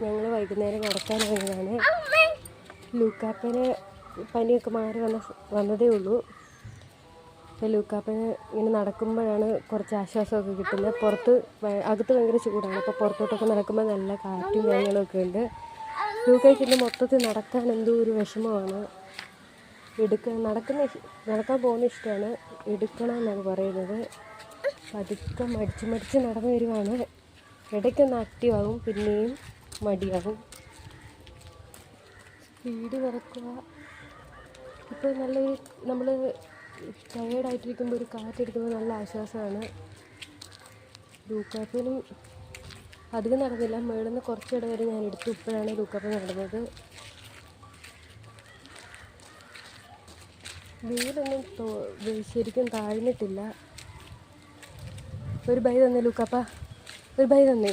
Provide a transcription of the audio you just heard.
ഞങ്ങൾ വൈകുന്നേരം നടക്കാൻ ഇറങ്ങിയതാണ്. ലൂക്കാപ്പന് പനിയൊക്കെ മാറി വന്നതേ ഉള്ളൂ. അപ്പോൾ ലൂക്കാപ്പന് ഇങ്ങനെ നടക്കുമ്പോഴാണ് കുറച്ച് ആശ്വാസമൊക്കെ കിട്ടുന്നത്. അകത്ത് ഭയങ്കര ചൂടാണ്. അപ്പോൾ പുറത്തോട്ടൊക്കെ നടക്കുമ്പോൾ നല്ല കാറ്റും കാര്യങ്ങളൊക്കെ ഉണ്ട്. ലൂക്കായ്ക്ക് ഇന്ന് മൊത്തത്തിൽ നടക്കാൻ എന്തോ ഒരു വിഷമമാണ്. നടക്കാൻ പോകുന്ന ഇഷ്ടമാണ്, എടുക്കണം എന്നാണ് പറയുന്നത്. പതുക്കെ മടിച്ച് നടന്നു വരുവാണ്. ഇടയ്ക്കൊന്ന് ആക്റ്റീവാകും, പിന്നെയും മടിയാകും. സ്പീഡ് നടക്കുക. ഇപ്പോൾ നമ്മൾ ടയേർഡായിട്ടിരിക്കുമ്പോൾ ഒരു കാറ്റടിക്കുമ്പോൾ നല്ല ആശ്വാസമാണ്. ലൂക്കാപ്പനും അധികം നടന്നില്ല, മേളിൽ നിന്ന് കുറച്ചിട വരെ ഞാൻ എടുത്തു. ഇപ്പോഴാണ് ലൂക്കാപ്പൻ നടന്നത്. വെയിലൊന്നും ശരിക്കും താഴ്ന്നിട്ടില്ല. ഒരു ബൈ തന്നെ ലൂക്കാപ്പ, ഒരു ബൈ തന്നെ.